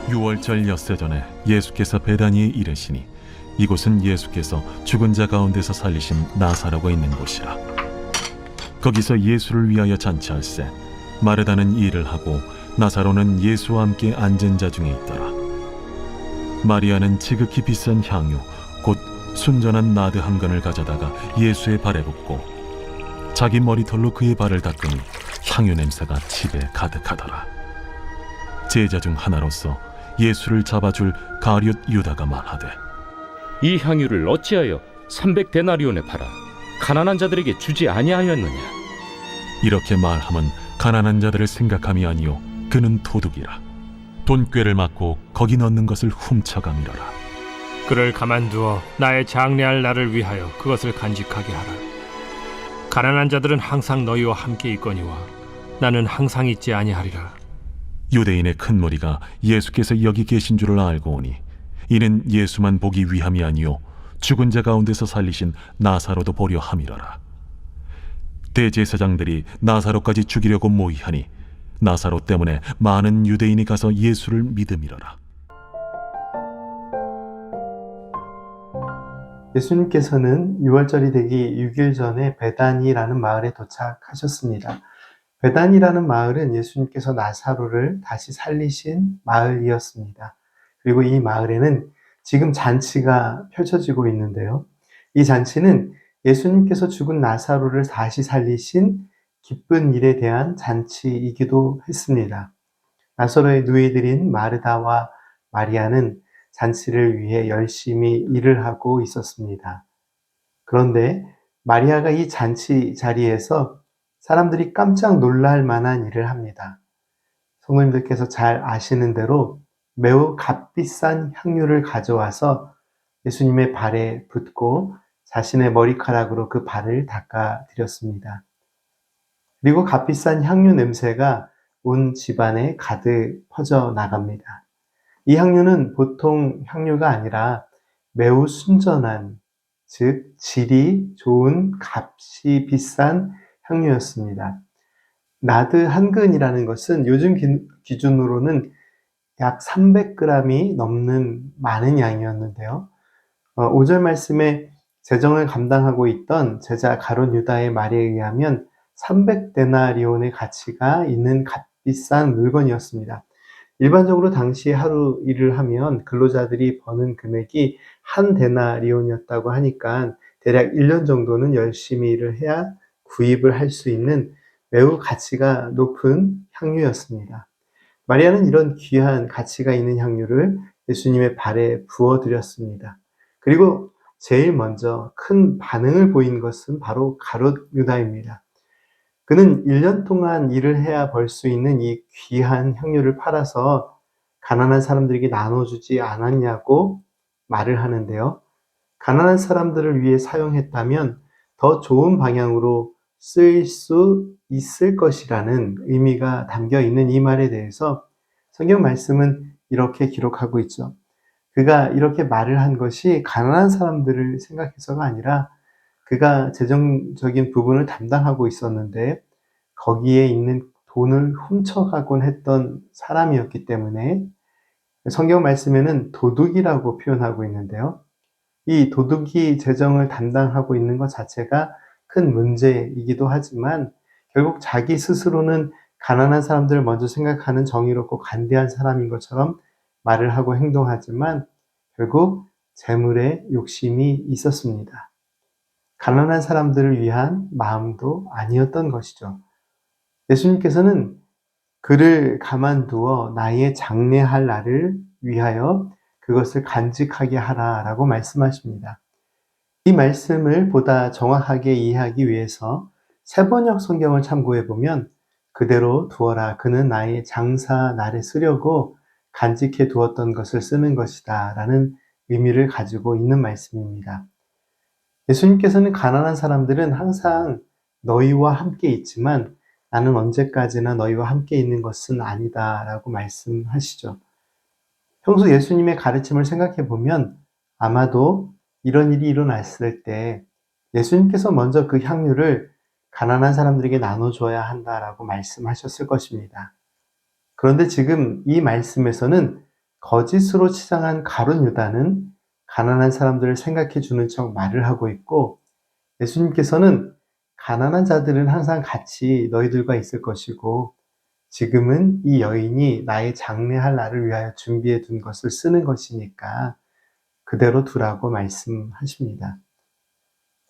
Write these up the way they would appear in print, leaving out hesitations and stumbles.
유월절 엿새 전에 예수께서 베다니에 이르시니 이곳은 예수께서 죽은 자 가운데서 살리신 나사로가 있는 곳이라. 거기서 예수를 위하여 잔치할세 마르다는 일을 하고 나사로는 예수와 함께 앉은 자 중에 있더라. 마리아는 지극히 비싼 향유 곧 순전한 나드 한 건을 가져다가 예수의 발에 붓고 자기 머리털로 그의 발을 닦으니 향유 냄새가 집에 가득하더라. 제자 중 하나로서 예수를 잡아줄 가룟 유다가 말하되, 이 향유를 어찌하여 300데나리온에 팔아 가난한 자들에게 주지 아니하였느냐? 이렇게 말함은 가난한 자들을 생각함이 아니요 그는 도둑이라. 돈꾀를 맞고 거기 넣는 것을 훔쳐가미러라. 그를 가만두어 나의 장례할 날을 위하여 그것을 간직하게 하라. 가난한 자들은 항상 너희와 함께 있거니와 나는 항상 있지 아니하리라. 유대인의 큰 무리가 예수께서 여기 계신 줄을 알고 오니 이는 예수만 보기 위함이 아니요 죽은 자 가운데서 살리신 나사로도 보려 함이러라. 대제사장들이 나사로까지 죽이려고 모의하니 나사로 때문에 많은 유대인이 가서 예수를 믿음이러라. 예수님께서는 유월절이 되기 6일 전에 베다니라는 마을에 도착하셨습니다. 베다니라는 마을은 예수님께서 나사로를 다시 살리신 마을이었습니다. 그리고 이 마을에는 지금 잔치가 펼쳐지고 있는데요. 이 잔치는 예수님께서 죽은 나사로를 다시 살리신 기쁜 일에 대한 잔치이기도 했습니다. 나사로의 누이들인 마르다와 마리아는 잔치를 위해 열심히 일을 하고 있었습니다. 그런데 마리아가 이 잔치 자리에서 사람들이 깜짝 놀랄 만한 일을 합니다. 성도님들께서 잘 아시는 대로 매우 값비싼 향유를 가져와서 예수님의 발에 붓고 자신의 머리카락으로 그 발을 닦아드렸습니다. 그리고 값비싼 향유 냄새가 온 집안에 가득 퍼져나갑니다. 이 향유는 보통 향유가 아니라 매우 순전한, 즉 질이 좋은 값이 비싼 향유였습니다. 나드 한 근이라는 것은 요즘 기준으로는 약 300g이 넘는 많은 양이었는데요. 5절 말씀에 재정을 감당하고 있던 제자 가룟 유다의 말에 의하면 300데나리온의 가치가 있는 값비싼 물건이었습니다. 일반적으로 당시 하루 일을 하면 근로자들이 버는 금액이 한 데나리온이었다고 하니까 대략 1년 정도는 열심히 일을 해야 구입을 할 수 있는 매우 가치가 높은 향유였습니다. 마리아는 이런 귀한 가치가 있는 향유를 예수님의 발에 부어드렸습니다. 그리고 제일 먼저 큰 반응을 보인 것은 바로 가룟 유다입니다. 그는 1년 동안 일을 해야 벌 수 있는 이 귀한 향유를 팔아서 가난한 사람들에게 나눠주지 않았냐고 말을 하는데요. 가난한 사람들을 위해 사용했다면 더 좋은 방향으로 쓰일 수 있을 것이라는 의미가 담겨 있는 이 말에 대해서 성경 말씀은 이렇게 기록하고 있죠. 그가 이렇게 말을 한 것이 가난한 사람들을 생각해서가 아니라 그가 재정적인 부분을 담당하고 있었는데 거기에 있는 돈을 훔쳐가곤 했던 사람이었기 때문에 성경 말씀에는 도둑이라고 표현하고 있는데요. 이 도둑이 재정을 담당하고 있는 것 자체가 큰 문제이기도 하지만 결국 자기 스스로는 가난한 사람들을 먼저 생각하는 정의롭고 간대한 사람인 것처럼 말을 하고 행동하지만 결국 재물에 욕심이 있었습니다. 가난한 사람들을 위한 마음도 아니었던 것이죠. 예수님께서는 그를 가만두어 나의 장례할 날을 위하여 그것을 간직하게 하라라고 말씀하십니다. 이 말씀을 보다 정확하게 이해하기 위해서 세번역 성경을 참고해 보면 그대로 두어라. 그는 나의 장사 날에 쓰려고 간직해 두었던 것을 쓰는 것이다 라는 의미를 가지고 있는 말씀입니다. 예수님께서는 가난한 사람들은 항상 너희와 함께 있지만 나는 언제까지나 너희와 함께 있는 것은 아니다 라고 말씀하시죠. 평소 예수님의 가르침을 생각해 보면 아마도 이런 일이 일어났을 때 예수님께서 먼저 그 향유를 가난한 사람들에게 나눠줘야 한다라고 말씀하셨을 것입니다. 그런데 지금 이 말씀에서는 거짓으로 치장한 가룟 유다는 가난한 사람들을 생각해 주는 척 말을 하고 있고, 예수님께서는 가난한 자들은 항상 같이 너희들과 있을 것이고, 지금은 이 여인이 나의 장례할 날을 위하여 준비해 둔 것을 쓰는 것이니까 그대로 두라고 말씀하십니다.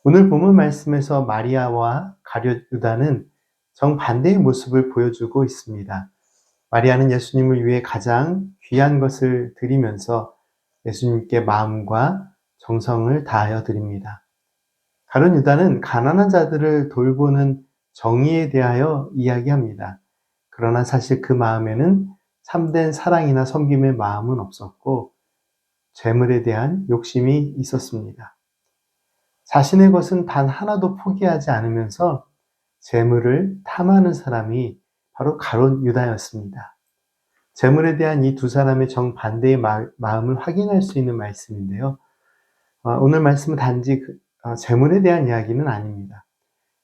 오늘 본문 말씀에서 마리아와 가룟 유다는 정반대의 모습을 보여주고 있습니다. 마리아는 예수님을 위해 가장 귀한 것을 드리면서 예수님께 마음과 정성을 다하여 드립니다. 가룟 유다는 가난한 자들을 돌보는 정의에 대하여 이야기합니다. 그러나 사실 그 마음에는 참된 사랑이나 섬김의 마음은 없었고 재물에 대한 욕심이 있었습니다. 자신의 것은 단 하나도 포기하지 않으면서 재물을 탐하는 사람이 바로 가룟 유다였습니다. 재물에 대한 이 두 사람의 정반대의 마음을 확인할 수 있는 말씀인데요. 오늘 말씀은 단지 재물에 대한 이야기는 아닙니다.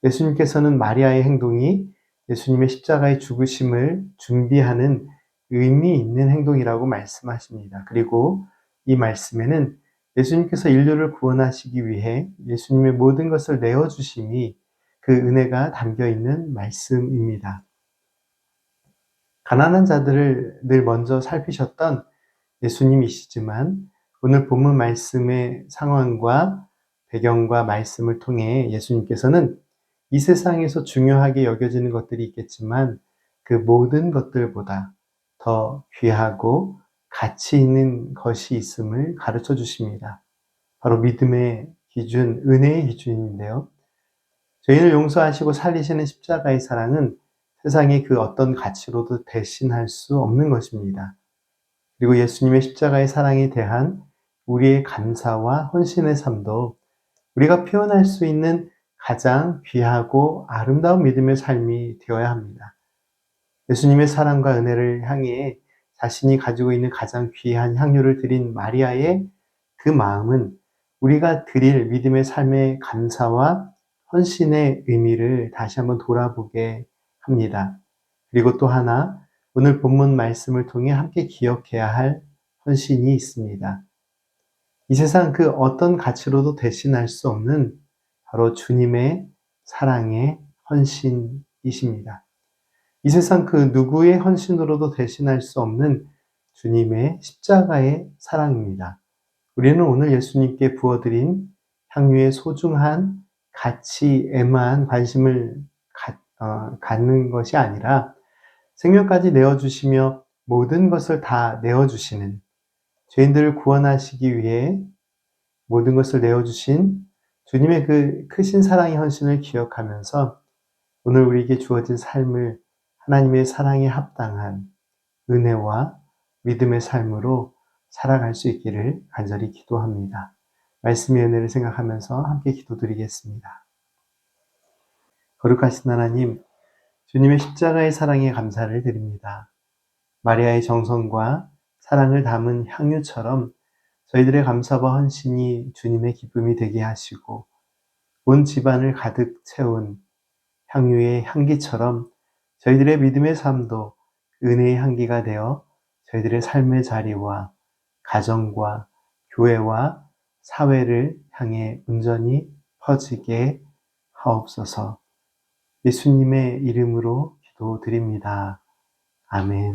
예수님께서는 마리아의 행동이 예수님의 십자가의 죽으심을 준비하는 의미 있는 행동이라고 말씀하십니다. 그리고 이 말씀에는 예수님께서 인류를 구원하시기 위해 예수님의 모든 것을 내어주심이 그 은혜가 담겨 있는 말씀입니다. 가난한 자들을 늘 먼저 살피셨던 예수님이시지만 오늘 본문 말씀의 상황과 배경과 말씀을 통해 예수님께서는 이 세상에서 중요하게 여겨지는 것들이 있겠지만 그 모든 것들보다 더 귀하고 가치 있는 것이 있음을 가르쳐 주십니다. 바로 믿음의 기준, 은혜의 기준인데요. 죄인을 용서하시고 살리시는 십자가의 사랑은 세상의 그 어떤 가치로도 대신할 수 없는 것입니다. 그리고 예수님의 십자가의 사랑에 대한 우리의 감사와 헌신의 삶도 우리가 표현할 수 있는 가장 귀하고 아름다운 믿음의 삶이 되어야 합니다. 예수님의 사랑과 은혜를 향해 자신이 가지고 있는 가장 귀한 향유를 드린 마리아의 그 마음은 우리가 드릴 믿음의 삶의 감사와 헌신의 의미를 다시 한번 돌아보게 합니다. 그리고 또 하나, 오늘 본문 말씀을 통해 함께 기억해야 할 헌신이 있습니다. 이 세상 그 어떤 가치로도 대신할 수 없는 바로 주님의 사랑의 헌신이십니다. 이 세상 그 누구의 헌신으로도 대신할 수 없는 주님의 십자가의 사랑입니다. 우리는 오늘 예수님께 부어드린 향유의 소중한 가치에만 관심을 갖는 것이 아니라 생명까지 내어주시며 모든 것을 다 내어주시는, 죄인들을 구원하시기 위해 모든 것을 내어주신 주님의 그 크신 사랑의 헌신을 기억하면서 오늘 우리에게 주어진 삶을 하나님의 사랑에 합당한 은혜와 믿음의 삶으로 살아갈 수 있기를 간절히 기도합니다. 말씀의 은혜를 생각하면서 함께 기도드리겠습니다. 거룩하신 하나님, 주님의 십자가의 사랑에 감사를 드립니다. 마리아의 정성과 사랑을 담은 향유처럼 저희들의 감사와 헌신이 주님의 기쁨이 되게 하시고 온 집안을 가득 채운 향유의 향기처럼 저희들의 믿음의 삶도 은혜의 향기가 되어 저희들의 삶의 자리와 가정과 교회와 사회를 향해 온전히 퍼지게 하옵소서. 예수님의 이름으로 기도드립니다. 아멘.